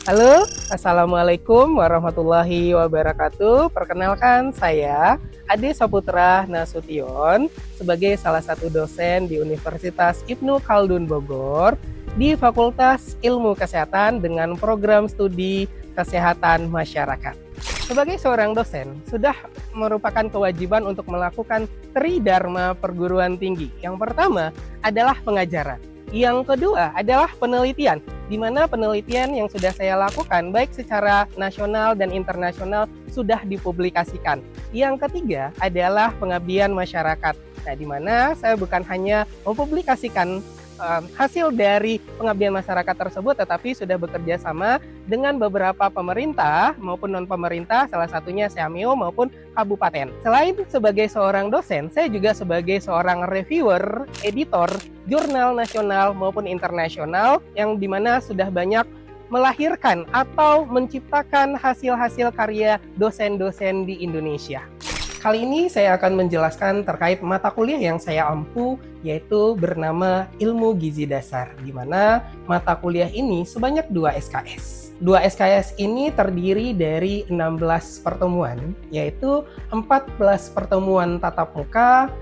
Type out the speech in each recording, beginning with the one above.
Halo, Assalamualaikum warahmatullahi wabarakatuh. Perkenalkan saya Ade Saputra Nasution sebagai salah satu dosen di Universitas Ibnu Khaldun Bogor di Fakultas Ilmu Kesehatan dengan program studi Kesehatan Masyarakat. Sebagai seorang dosen, sudah merupakan kewajiban untuk melakukan tridharma perguruan tinggi. Yang pertama adalah pengajaran. Yang kedua adalah penelitian, di mana penelitian yang sudah saya lakukan baik secara nasional dan internasional sudah dipublikasikan. Yang ketiga adalah pengabdian masyarakat. Nah, di mana saya bukan hanya mempublikasikan hasil dari pengabdian masyarakat tersebut, tetapi sudah bekerja sama dengan beberapa pemerintah maupun non-pemerintah, salah satunya Seameo maupun kabupaten. Selain sebagai seorang dosen, saya juga sebagai seorang reviewer, editor, jurnal nasional maupun internasional, yang dimana sudah banyak melahirkan atau menciptakan hasil-hasil karya dosen-dosen di Indonesia. Kali ini saya akan menjelaskan terkait mata kuliah yang saya ampu, yaitu bernama Ilmu Gizi Dasar, di mana mata kuliah ini sebanyak 2 SKS. 2 SKS ini terdiri dari 16 pertemuan, yaitu 14 pertemuan tatap muka,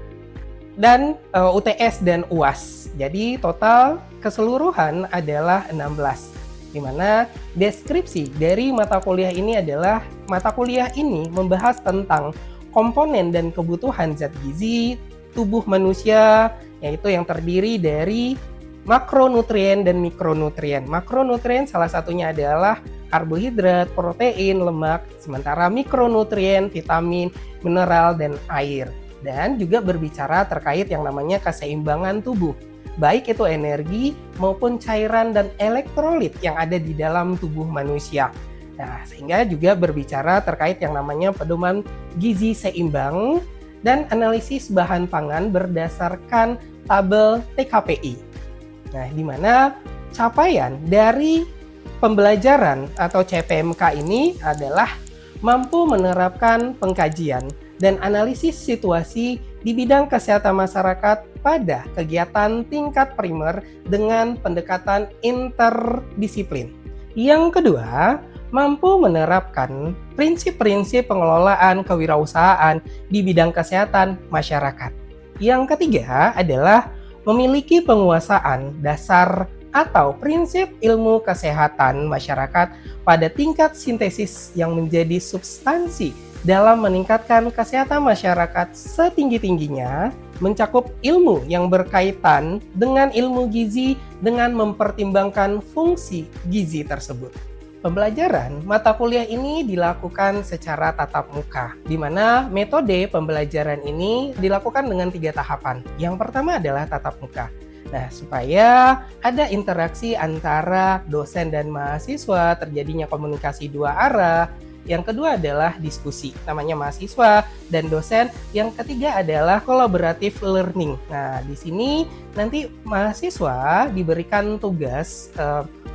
dan UTS dan UAS. Jadi total keseluruhan adalah 16. Di mana deskripsi dari mata kuliah ini adalah mata kuliah ini membahas tentang komponen dan kebutuhan zat gizi tubuh manusia, yaitu yang terdiri dari makronutrien dan mikronutrien. Makronutrien salah satunya adalah karbohidrat, protein, lemak, sementara mikronutrien, vitamin, mineral, dan air. Dan juga berbicara terkait yang namanya keseimbangan tubuh, baik itu energi maupun cairan dan elektrolit yang ada di dalam tubuh manusia. Nah, sehingga juga berbicara terkait yang namanya pedoman gizi seimbang dan analisis bahan pangan berdasarkan tabel TKPI. Nah, di mana capaian dari pembelajaran atau CPMK ini adalah mampu menerapkan pengkajian dan analisis situasi di bidang kesehatan masyarakat pada kegiatan tingkat primer dengan pendekatan interdisiplin. Yang kedua, mampu menerapkan prinsip-prinsip pengelolaan kewirausahaan di bidang kesehatan masyarakat. Yang ketiga adalah memiliki penguasaan dasar atau prinsip ilmu kesehatan masyarakat pada tingkat sintesis yang menjadi substansi dalam meningkatkan kesehatan masyarakat setinggi-tingginya, mencakup ilmu yang berkaitan dengan ilmu gizi dengan mempertimbangkan fungsi gizi tersebut. Pembelajaran mata kuliah ini dilakukan secara tatap muka, di mana metode pembelajaran ini dilakukan dengan 3 tahapan. Yang pertama adalah tatap muka. Nah, supaya ada interaksi antara dosen dan mahasiswa, terjadinya komunikasi 2 arah. Yang kedua adalah diskusi, namanya mahasiswa dan dosen. Yang ketiga adalah collaborative learning. Nah, di sini nanti mahasiswa diberikan tugas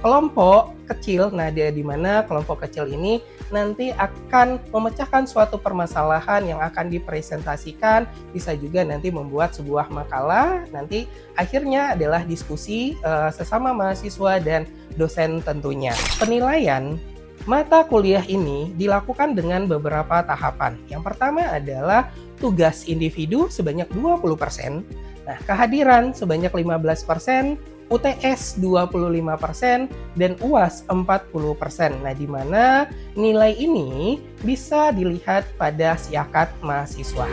kelompok kecil. Nah, di mana kelompok kecil ini nanti akan memecahkan suatu permasalahan yang akan dipresentasikan, bisa juga nanti membuat sebuah makalah. Nanti akhirnya adalah diskusi sesama mahasiswa dan dosen tentunya. Penilaian mata kuliah ini dilakukan dengan beberapa tahapan. Yang pertama adalah tugas individu sebanyak 20%, nah, kehadiran sebanyak 15%, UTS 25%, dan UAS 40%. Nah, di mana nilai ini bisa dilihat pada siakat mahasiswa.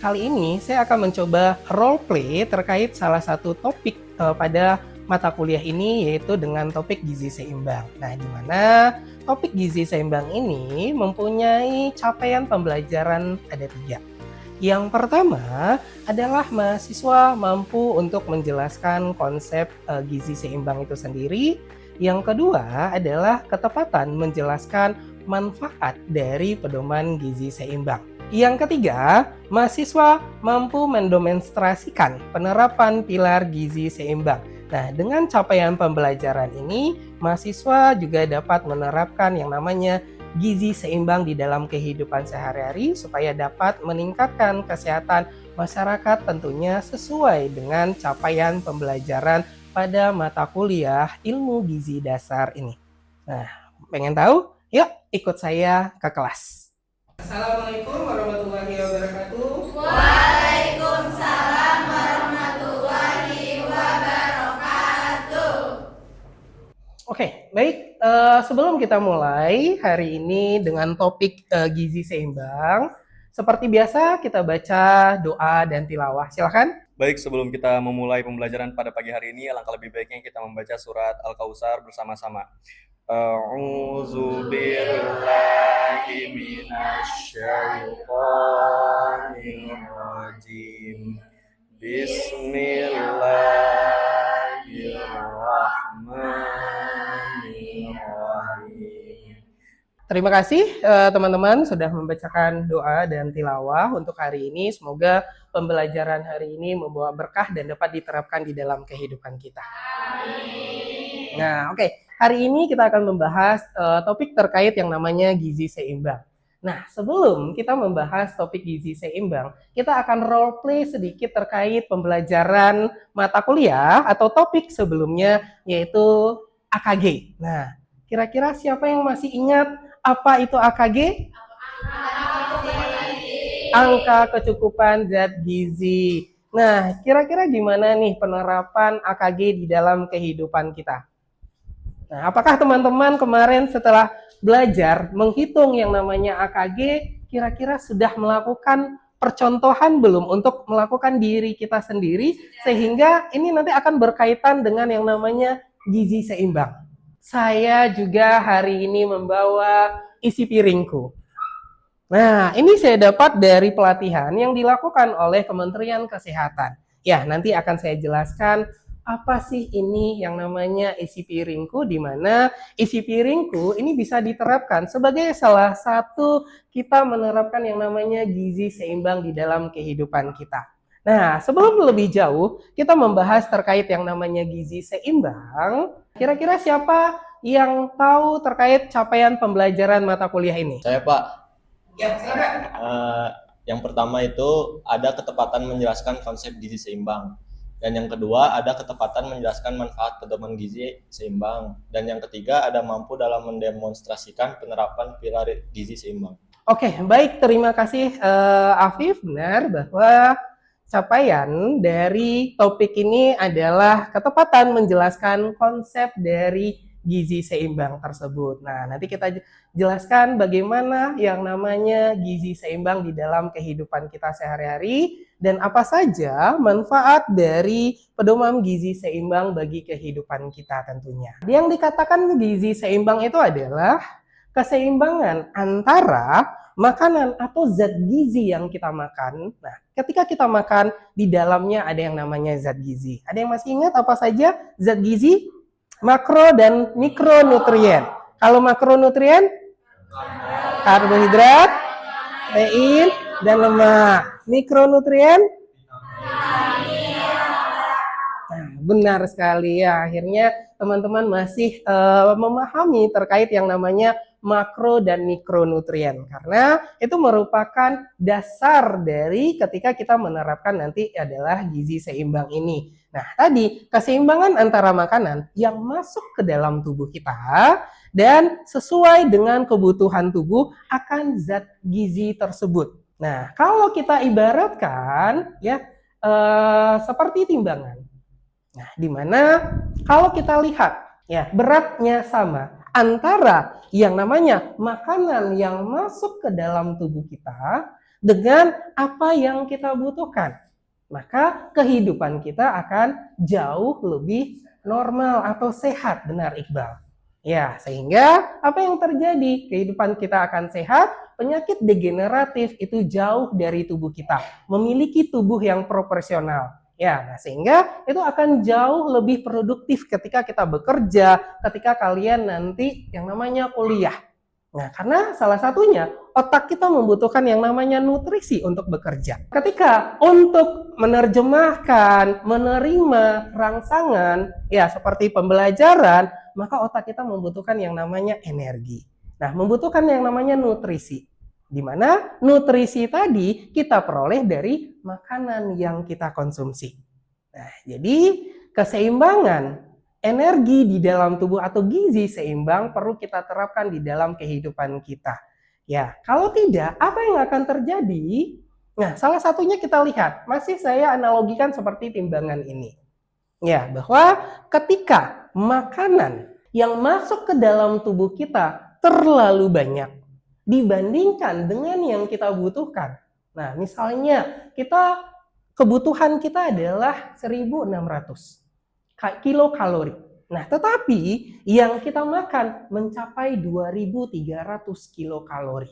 Kali ini saya akan mencoba role play terkait salah satu topik pada mata kuliah ini, yaitu dengan topik gizi seimbang. Nah, di mana topik gizi seimbang ini mempunyai capaian pembelajaran ada 3. Yang pertama adalah mahasiswa mampu untuk menjelaskan konsep gizi seimbang itu sendiri. Yang kedua adalah ketepatan menjelaskan manfaat dari pedoman gizi seimbang. Yang ketiga, mahasiswa mampu mendemonstrasikan penerapan pilar gizi seimbang. Nah, dengan capaian pembelajaran ini, mahasiswa juga dapat menerapkan yang namanya gizi seimbang di dalam kehidupan sehari-hari supaya dapat meningkatkan kesehatan masyarakat tentunya sesuai dengan capaian pembelajaran pada mata kuliah Ilmu Gizi Dasar ini. Nah, pengen tahu? Yuk ikut saya ke kelas. Assalamualaikum warahmatullahi wabarakatuh. Waalaikumsalam warahmatullahi wabarakatuh. Oke, baik. Sebelum kita mulai hari ini dengan topik gizi seimbang, seperti biasa kita baca doa dan tilawah. Silakan. Baik, sebelum kita memulai pembelajaran pada pagi hari ini, alangkah lebih baiknya kita membaca surat Al-Kautsar bersama-sama. A'udzu billahi minasyaitonir rajim. Bismillahirrahmanirrahim. Terima kasih teman-teman sudah membacakan doa dan tilawah untuk hari ini. Semoga pembelajaran hari ini membawa berkah dan dapat diterapkan di dalam kehidupan kita. Amin. Nah, oke. Hari ini kita akan membahas topik terkait yang namanya gizi seimbang. Nah, sebelum kita membahas topik gizi seimbang, kita akan role play sedikit terkait pembelajaran mata kuliah atau topik sebelumnya, yaitu AKG. Nah, kira-kira siapa yang masih ingat apa itu AKG? Angka kecukupan zat gizi. Nah, kira-kira gimana nih penerapan AKG di dalam kehidupan kita? Nah, apakah teman-teman kemarin setelah belajar menghitung yang namanya AKG, kira-kira sudah melakukan percontohan belum untuk melakukan diri kita sendiri, sehingga ini nanti akan berkaitan dengan yang namanya gizi seimbang. Saya juga hari ini membawa isi piringku. Nah, ini saya dapat dari pelatihan yang dilakukan oleh Kementerian Kesehatan. Ya, nanti akan saya jelaskan apa sih ini yang namanya isi piringku, di mana isi piringku ini bisa diterapkan sebagai salah satu kita menerapkan yang namanya gizi seimbang di dalam kehidupan kita. Nah, sebelum lebih jauh, kita membahas terkait yang namanya gizi seimbang. Kira-kira siapa yang tahu terkait capaian pembelajaran mata kuliah ini? Saya, Pak. Ya, silakan. Yang pertama itu ada ketepatan menjelaskan konsep gizi seimbang. Dan yang kedua ada ketepatan menjelaskan manfaat pedoman gizi seimbang. Dan yang ketiga ada mampu dalam mendemonstrasikan penerapan pilar gizi seimbang. Oke, baik. Terima kasih Afif. Benar bahwa capaian dari topik ini adalah ketepatan menjelaskan konsep dari gizi seimbang tersebut. Nah, nanti kita jelaskan bagaimana yang namanya gizi seimbang di dalam kehidupan kita sehari-hari dan apa saja manfaat dari pedoman gizi seimbang bagi kehidupan kita tentunya. Yang dikatakan gizi seimbang itu adalah keseimbangan antara makanan atau zat gizi yang kita makan. Nah, ketika kita makan, di dalamnya ada yang namanya zat gizi. Ada yang masih ingat apa saja zat gizi? Makro dan mikronutrien. Kalau makronutrien, karbohidrat, protein, dan lemak. Mikronutrien, nah, benar sekali ya. Akhirnya teman-teman masih memahami terkait yang namanya makro dan mikronutrien, karena itu merupakan dasar dari ketika kita menerapkan nanti adalah gizi seimbang ini. Nah, tadi keseimbangan antara makanan yang masuk ke dalam tubuh kita dan sesuai dengan kebutuhan tubuh akan zat gizi tersebut. Nah, kalau kita ibaratkan ya seperti timbangan. Nah, di mana kalau kita lihat ya beratnya sama antara yang namanya makanan yang masuk ke dalam tubuh kita dengan apa yang kita butuhkan, maka kehidupan kita akan jauh lebih normal atau sehat, benar Iqbal. Ya, sehingga apa yang terjadi? Kehidupan kita akan sehat, penyakit degeneratif itu jauh dari tubuh kita, memiliki tubuh yang proporsional. Ya, nah sehingga itu akan jauh lebih produktif ketika kita bekerja, ketika kalian nanti yang namanya kuliah. Nah, karena salah satunya otak kita membutuhkan yang namanya nutrisi untuk bekerja. Ketika untuk menerjemahkan, menerima rangsangan, ya seperti pembelajaran, maka otak kita membutuhkan yang namanya energi. Nah, membutuhkan yang namanya nutrisi. Di mana nutrisi tadi kita peroleh dari makanan yang kita konsumsi. Nah, jadi keseimbangan energi di dalam tubuh atau gizi seimbang perlu kita terapkan di dalam kehidupan kita. Ya, kalau tidak, apa yang akan terjadi? Nah, salah satunya kita lihat, masih saya analogikan seperti timbangan ini. Ya, bahwa ketika makanan yang masuk ke dalam tubuh kita terlalu banyak dibandingkan dengan yang kita butuhkan. Nah, misalnya kebutuhan kita adalah 1.600 kilokalori. Nah, tetapi yang kita makan mencapai 2.300 kilokalori.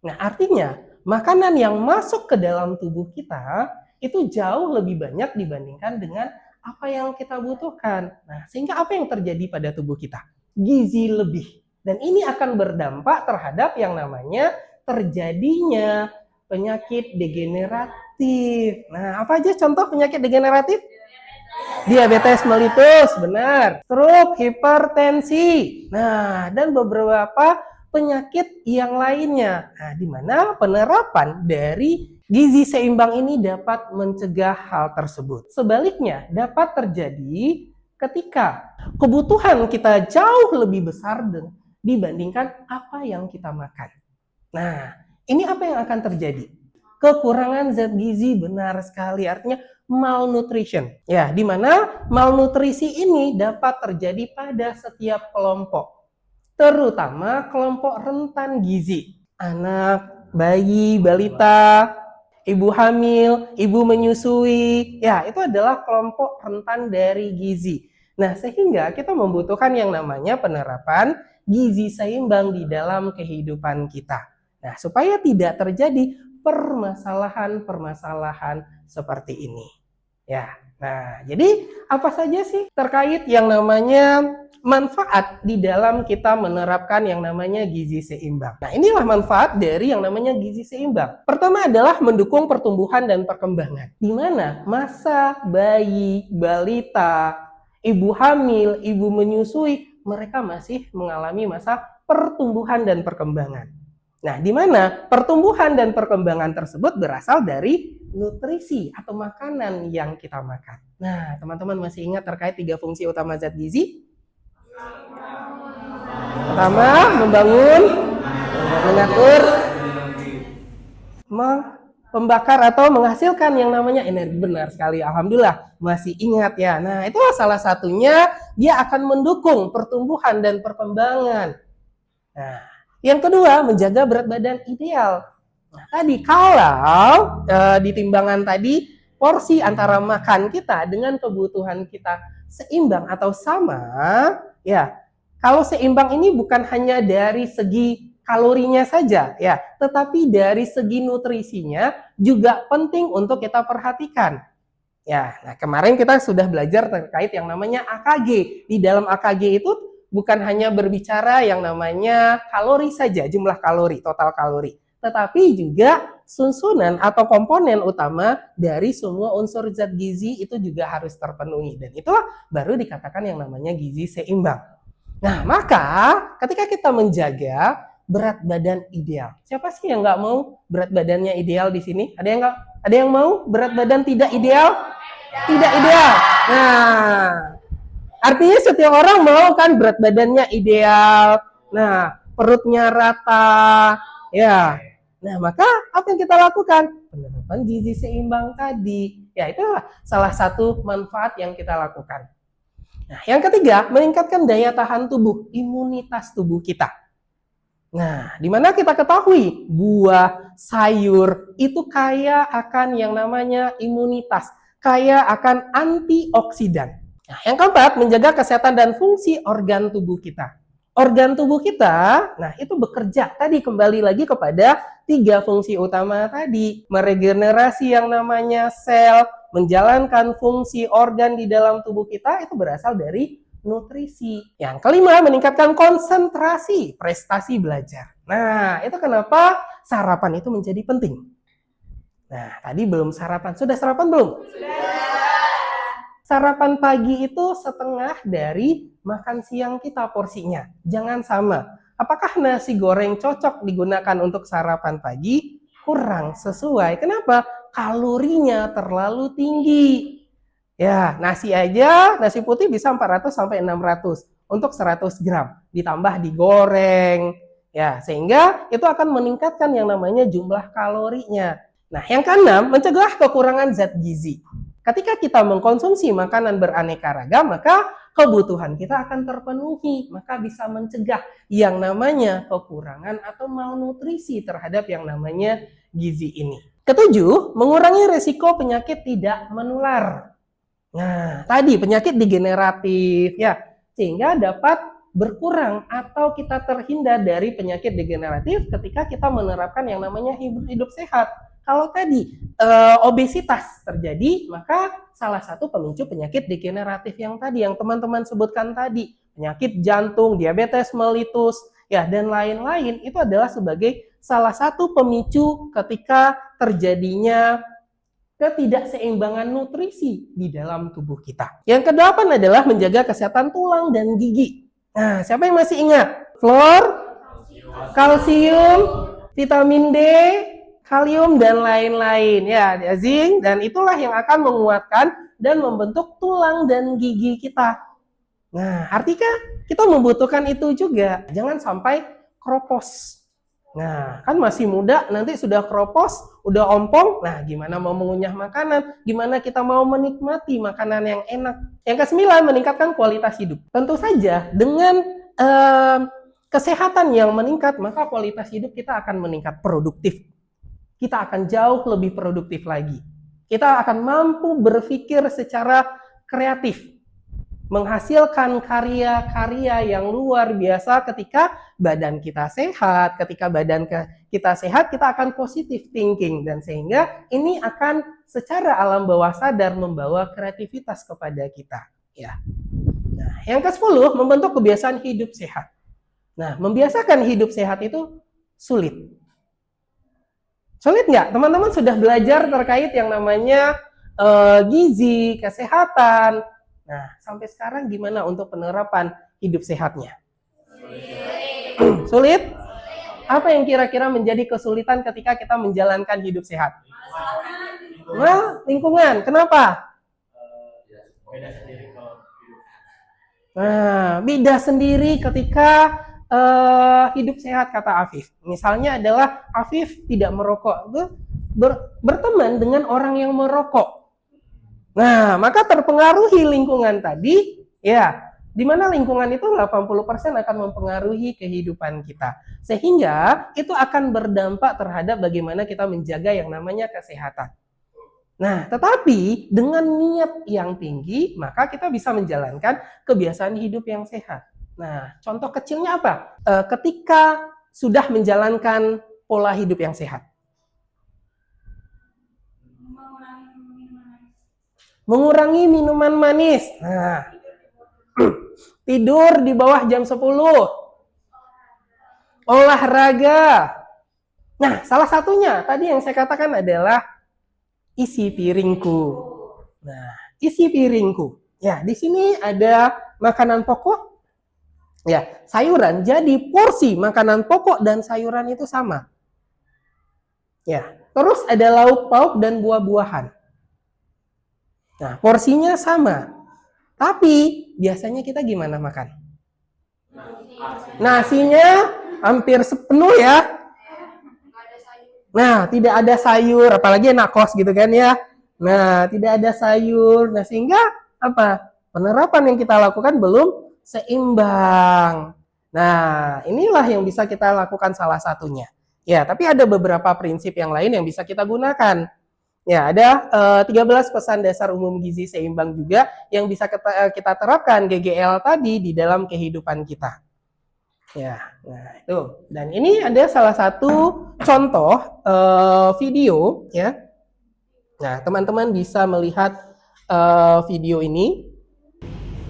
Nah, artinya makanan yang masuk ke dalam tubuh kita itu jauh lebih banyak dibandingkan dengan apa yang kita butuhkan. Nah, sehingga apa yang terjadi pada tubuh kita? Gizi lebih. Dan ini akan berdampak terhadap yang namanya terjadinya penyakit degeneratif. Nah, apa aja contoh penyakit degeneratif? Diabetes mellitus, benar. Stroke, hipertensi. Nah, dan beberapa penyakit yang lainnya. Nah, di mana penerapan dari gizi seimbang ini dapat mencegah hal tersebut. Sebaliknya, dapat terjadi ketika kebutuhan kita jauh lebih besar dibandingkan apa yang kita makan. Nah, ini apa yang akan terjadi? Kekurangan zat gizi, benar sekali, artinya malnutrition. Ya, di mana malnutrisi ini dapat terjadi pada setiap kelompok, terutama kelompok rentan gizi. Anak, bayi, balita, ibu hamil, ibu menyusui, ya itu adalah kelompok rentan dari gizi. Nah, sehingga kita membutuhkan yang namanya penerapan gizi seimbang di dalam kehidupan kita. Nah, supaya tidak terjadi permasalahan-permasalahan seperti ini. Ya. Nah, jadi apa saja sih terkait yang namanya manfaat di dalam kita menerapkan yang namanya gizi seimbang. Nah, inilah manfaat dari yang namanya gizi seimbang. Pertama adalah mendukung pertumbuhan dan perkembangan. Di mana masa bayi, balita, ibu hamil, ibu menyusui, mereka masih mengalami masa pertumbuhan dan perkembangan. Nah, di mana pertumbuhan dan perkembangan tersebut berasal dari nutrisi atau makanan yang kita makan. Nah, teman-teman masih ingat terkait 3 fungsi utama zat gizi? Pertama, membangun, mengatur, membakar atau menghasilkan yang namanya energi. Benar sekali, alhamdulillah masih ingat ya. Nah, itu salah satunya dia akan mendukung pertumbuhan dan perkembangan. Nah, yang kedua, menjaga berat badan ideal. Nah, tadi kalau di timbangan tadi porsi antara makan kita dengan kebutuhan kita seimbang atau sama, ya. Kalau seimbang ini bukan hanya dari segi kalorinya saja, ya, tetapi dari segi nutrisinya juga penting untuk kita perhatikan. Ya, nah kemarin kita sudah belajar terkait yang namanya AKG. Di dalam AKG itu bukan hanya berbicara yang namanya kalori saja, jumlah kalori, total kalori, tetapi juga susunan atau komponen utama dari semua unsur zat gizi itu juga harus terpenuhi. Dan itulah baru dikatakan yang namanya gizi seimbang. Nah, maka ketika kita menjaga berat badan ideal, siapa sih yang nggak mau berat badannya ideal di sini? Ada yang mau berat badan tidak ideal? Tidak ideal. Nah, artinya setiap orang mau kan berat badannya ideal. Nah, perutnya rata. Ya. Nah, maka apa yang kita lakukan? Penerapan gizi seimbang tadi. Ya, itulah salah satu manfaat yang kita lakukan. Nah, yang ketiga, meningkatkan daya tahan tubuh, imunitas tubuh kita. Nah, di mana kita ketahui buah, sayur itu kaya akan yang namanya imunitas, kaya akan antioksidan. Nah, yang keempat, menjaga kesehatan dan fungsi organ tubuh kita. Organ tubuh kita, nah itu bekerja. Tadi kembali lagi kepada 3 fungsi utama tadi. Meregenerasi yang namanya sel, menjalankan fungsi organ di dalam tubuh kita, itu berasal dari nutrisi. Yang kelima, meningkatkan konsentrasi, prestasi belajar. Nah, itu kenapa sarapan itu menjadi penting. Nah, tadi belum sarapan. Sudah sarapan belum? Sudah. Sarapan pagi itu setengah dari makan siang kita porsinya. Jangan sama. Apakah nasi goreng cocok digunakan untuk sarapan pagi? Kurang sesuai. Kenapa? Kalorinya terlalu tinggi. Ya, nasi aja, nasi putih bisa 400 sampai 600 untuk 100 gram. Ditambah digoreng. Ya, sehingga itu akan meningkatkan yang namanya jumlah kalorinya. Nah, yang keenam, mencegah kekurangan zat gizi. Ketika kita mengkonsumsi makanan beraneka ragam, maka kebutuhan kita akan terpenuhi. Maka bisa mencegah yang namanya kekurangan atau malnutrisi terhadap yang namanya gizi ini. Ketujuh, mengurangi resiko penyakit tidak menular. Nah, tadi penyakit degeneratif ya, sehingga dapat berkurang atau kita terhindar dari penyakit degeneratif ketika kita menerapkan yang namanya hidup sehat. Kalau tadi obesitas terjadi, maka salah satu pemicu penyakit degeneratif yang tadi yang teman-teman sebutkan tadi, penyakit jantung, diabetes mellitus, ya dan lain-lain itu adalah sebagai salah satu pemicu ketika terjadinya ketidakseimbangan nutrisi di dalam tubuh kita. Yang kedelapan adalah menjaga kesehatan tulang dan gigi. Nah, siapa yang masih ingat? Fluor, kalsium, vitamin D, kalium, dan lain-lain. Ya, zinc, dan itulah yang akan menguatkan dan membentuk tulang dan gigi kita. Nah, artinya kita membutuhkan itu juga. Jangan sampai kropos. Nah, kan masih muda, nanti sudah kropos, udah ompong, nah gimana mau mengunyah makanan, gimana kita mau menikmati makanan yang enak. Yang ke-9, meningkatkan kualitas hidup. Tentu saja, dengan kesehatan yang meningkat, maka kualitas hidup kita akan meningkat, produktif. Kita akan jauh lebih produktif lagi. Kita akan mampu berpikir secara kreatif, menghasilkan karya-karya yang luar biasa ketika badan kita sehat. Ketika badan kita sehat, kita akan positive thinking, dan sehingga ini akan secara alam bawah sadar membawa kreativitas kepada kita. Ya. Nah, yang ke-10, membentuk kebiasaan hidup sehat. Nah, membiasakan hidup sehat itu sulit. Sulit nggak? Teman-teman sudah belajar terkait yang namanya gizi, kesehatan. Nah, sampai sekarang gimana untuk penerapan hidup sehatnya? Sulit? Apa yang kira-kira menjadi kesulitan ketika kita menjalankan hidup sehat? Nah, lingkungan. Kenapa? Nah, beda sendiri ketika hidup sehat, kata Afif. Misalnya adalah Afif tidak merokok, berteman dengan orang yang merokok. Nah, maka terpengaruhi lingkungan tadi, ya, di mana lingkungan itu 80% akan mempengaruhi kehidupan kita. Sehingga itu akan berdampak terhadap bagaimana kita menjaga yang namanya kesehatan. Nah, tetapi dengan niat yang tinggi, maka kita bisa menjalankan kebiasaan hidup yang sehat. Nah, contoh kecilnya apa? Ketika sudah menjalankan pola hidup yang sehat. Mengurangi minuman manis. Nah, tidur di bawah jam 10. Olahraga. Nah, salah satunya tadi yang saya katakan adalah isi piringku. Nah, isi piringku. Ya, di sini ada makanan pokok. Ya, sayuran. Jadi porsi makanan pokok dan sayuran itu sama. Ya, terus ada lauk pauk dan buah-buahan. Nah, porsinya sama. Tapi biasanya kita gimana makan? Nasinya hampir sepenuh ya. Nah, tidak ada sayur, apalagi anak kos gitu kan ya. Nah, tidak ada sayur. Nah, sehingga apa? Penerapan yang kita lakukan belum seimbang. Nah, inilah yang bisa kita lakukan salah satunya. Ya, tapi ada beberapa prinsip yang lain yang bisa kita gunakan. Ya, ada 13 pesan dasar umum gizi seimbang juga yang bisa kita terapkan GGL tadi di dalam kehidupan kita. Ya, nah itu. Dan ini ada salah satu contoh video ya. Nah, teman-teman bisa melihat video ini.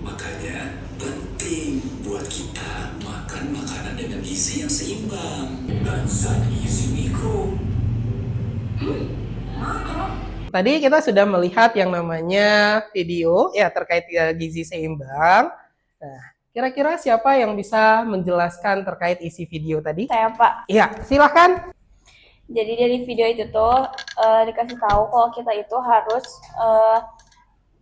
Makanya penting buat kita makan makanan dengan gizi yang seimbang dan zat gizi mikro. Tadi kita sudah melihat yang namanya video ya terkait gizi seimbang. Nah, kira-kira siapa yang bisa menjelaskan terkait isi video tadi? Saya, Pak. Iya, silahkan. Jadi dari video itu tuh dikasih tahu kalau kita itu harus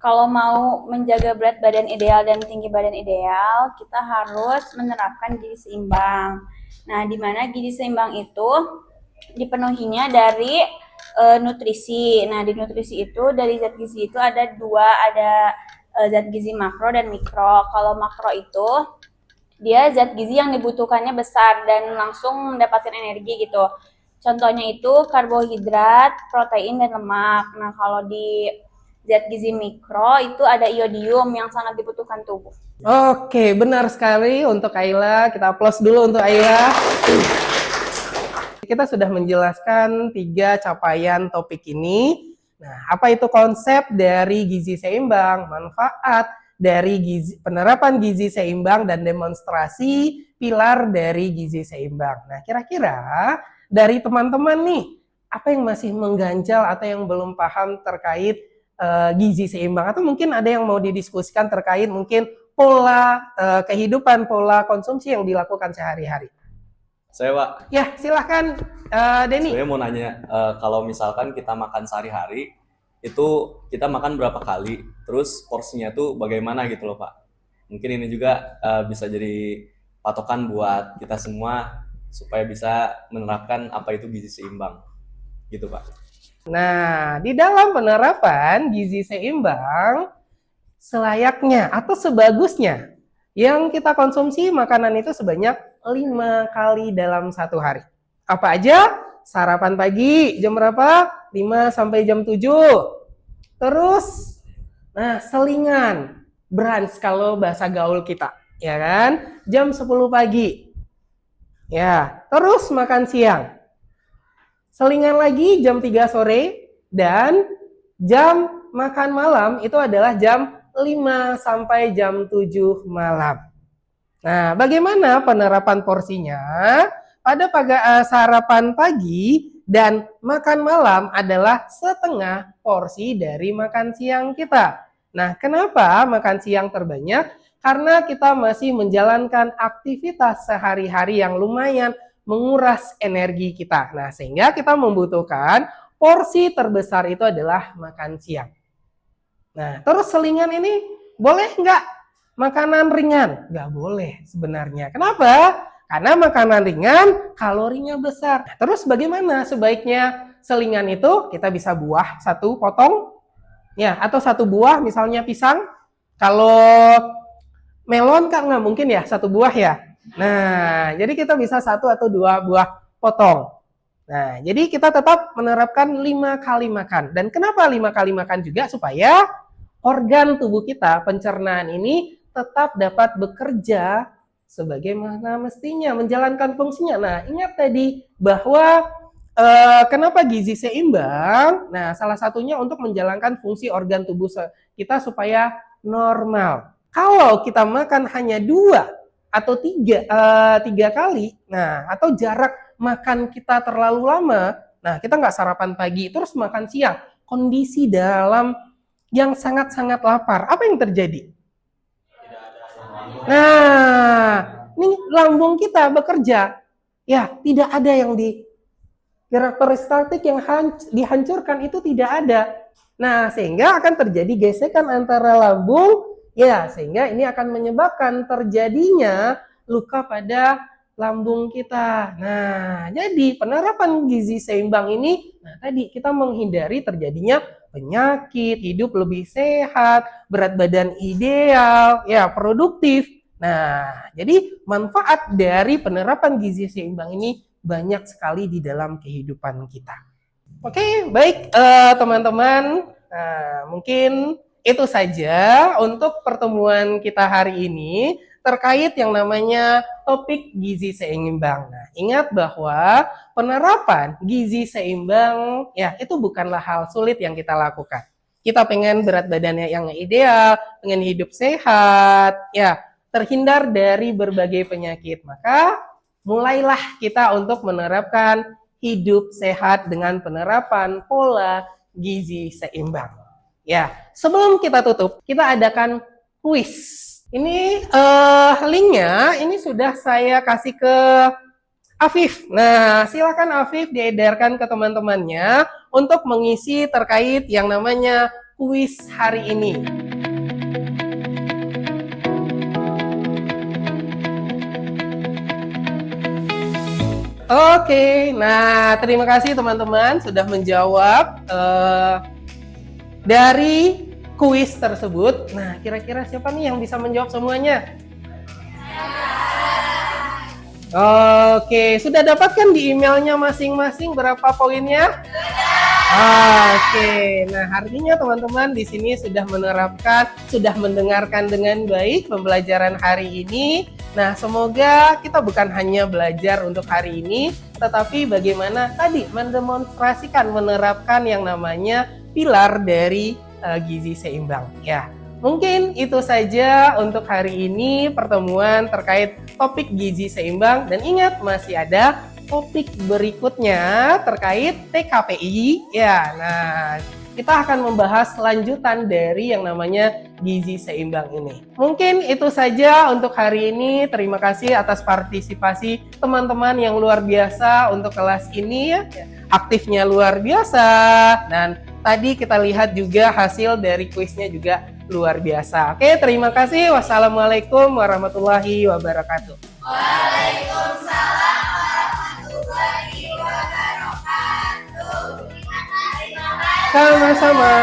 Kalau mau menjaga berat badan ideal dan tinggi badan ideal, kita harus menerapkan gizi seimbang. Nah, di mana gizi seimbang itu dipenuhinya dari nutrisi. Nah, di nutrisi itu dari zat gizi itu ada dua, ada zat gizi makro dan mikro. Kalau makro itu dia zat gizi yang dibutuhkannya besar dan langsung mendapatkan energi gitu. Contohnya itu karbohidrat, protein, dan lemak. Nah, kalau di zat gizi mikro itu ada iodium yang sangat dibutuhkan tubuh. Oke, benar sekali untuk Ayla. Kita aplaus dulu untuk Ayla. Kita sudah menjelaskan 3 capaian topik ini. Nah, apa itu konsep dari gizi seimbang, manfaat dari penerapan gizi seimbang, dan demonstrasi pilar dari gizi seimbang. Nah, kira-kira dari teman-teman nih, apa yang masih mengganjal atau yang belum paham terkait gizi seimbang, atau mungkin ada yang mau didiskusikan terkait mungkin pola kehidupan, pola konsumsi yang dilakukan sehari-hari? Saya, Pak. Ya, silahkan Denny. Saya mau nanya, kalau misalkan kita makan sehari-hari, itu kita makan berapa kali, terus porsinya tuh bagaimana gitu loh, Pak. Mungkin ini juga bisa jadi patokan buat kita semua supaya bisa menerapkan apa itu gizi seimbang, gitu, Pak. Nah, di dalam penerapan gizi seimbang, selayaknya atau sebagusnya yang kita konsumsi makanan itu sebanyak 5 kali dalam 1 hari. Apa aja? Sarapan pagi jam berapa? 5 sampai jam 7. Terus, nah, selingan, brunch kalau bahasa gaul kita, ya kan? Jam 10 pagi. Ya, terus makan siang. Selingan lagi jam 3 sore, dan jam makan malam itu adalah jam 5 sampai jam 7 malam. Nah, bagaimana penerapan porsinya? Pada sarapan pagi dan makan malam adalah setengah porsi dari makan siang kita. Nah, kenapa makan siang terbanyak? Karena kita masih menjalankan aktivitas sehari-hari yang lumayan menguras energi kita. Nah, sehingga kita membutuhkan porsi terbesar itu adalah makan siang. Nah, terus selingan ini boleh nggak makanan ringan? Nggak boleh sebenarnya. Kenapa? Karena makanan ringan kalorinya besar. Nah, terus bagaimana sebaiknya selingan itu? Kita bisa buah 1 potong, ya, atau 1 buah, misalnya pisang. Kalau melon kan nggak mungkin ya 1 buah ya. Nah, jadi kita bisa 1 atau 2 buah potong. Nah, jadi kita tetap menerapkan 5 kali makan. Dan kenapa 5 kali makan juga? Supaya organ tubuh kita, pencernaan ini tetap dapat bekerja sebagaimana mestinya, menjalankan fungsinya. Nah, ingat tadi bahwa kenapa gizi seimbang? Nah, salah satunya untuk menjalankan fungsi organ tubuh kita supaya normal. Kalau kita makan hanya 2 atau 3 kali, nah, atau jarak makan kita terlalu lama, nah, kita nggak sarapan pagi, terus makan siang, kondisi dalam yang sangat-sangat lapar, apa yang terjadi? Nah, ini lambung kita bekerja, ya, tidak ada yang karakteristik yang dihancurkan, itu tidak ada. Nah, sehingga akan terjadi gesekan antara lambung, ya, sehingga ini akan menyebabkan terjadinya luka pada lambung kita. Nah, jadi penerapan gizi seimbang ini, nah, tadi kita menghindari terjadinya penyakit, hidup lebih sehat, berat badan ideal, ya, produktif. Nah, jadi manfaat dari penerapan gizi seimbang ini banyak sekali di dalam kehidupan kita. Oke, baik teman-teman, mungkin itu saja untuk pertemuan kita hari ini terkait yang namanya topik gizi seimbang. Nah, ingat bahwa penerapan gizi seimbang, ya, itu bukanlah hal sulit yang kita lakukan. Kita pengen berat badannya yang ideal, pengen hidup sehat, ya, terhindar dari berbagai penyakit. Maka mulailah kita untuk menerapkan hidup sehat dengan penerapan pola gizi seimbang. Ya, sebelum kita tutup, kita adakan kuis. Ini linknya ini sudah saya kasih ke Afif. Nah, silakan Afif diedarkan ke teman-temannya untuk mengisi terkait yang namanya kuis hari ini. Oke, nah terima kasih teman-teman sudah menjawab dari kuis tersebut. Nah, kira-kira siapa nih yang bisa menjawab semuanya? Oke, sudah dapatkan di emailnya masing-masing berapa poinnya? Oke, nah artinya teman-teman di sini sudah menerapkan, sudah mendengarkan dengan baik pembelajaran hari ini. Nah, semoga kita bukan hanya belajar untuk hari ini, tetapi bagaimana tadi mendemonstrasikan, menerapkan yang namanya pilar dari gizi seimbang. Ya, mungkin itu saja untuk hari ini pertemuan terkait topik gizi seimbang. Dan ingat, masih ada topik berikutnya terkait TKPI. Ya, nah kita akan membahas lanjutan dari yang namanya gizi seimbang ini. Mungkin itu saja untuk hari ini. Terima kasih atas partisipasi teman-teman yang luar biasa untuk kelas ini ya. Aktifnya luar biasa. Dan tadi kita lihat juga hasil dari kuisnya juga luar biasa. Oke, terima kasih. Wassalamualaikum warahmatullahi wabarakatuh. Waalaikumsalam warahmatullahi wabarakatuh. Sama-sama.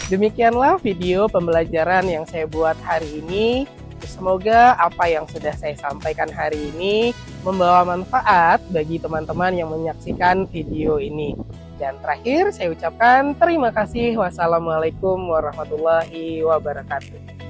Demikianlah video pembelajaran yang saya buat hari ini. Semoga apa yang sudah saya sampaikan hari ini membawa manfaat bagi teman-teman yang menyaksikan video ini. Dan terakhir saya ucapkan terima kasih. Wassalamualaikum warahmatullahi wabarakatuh.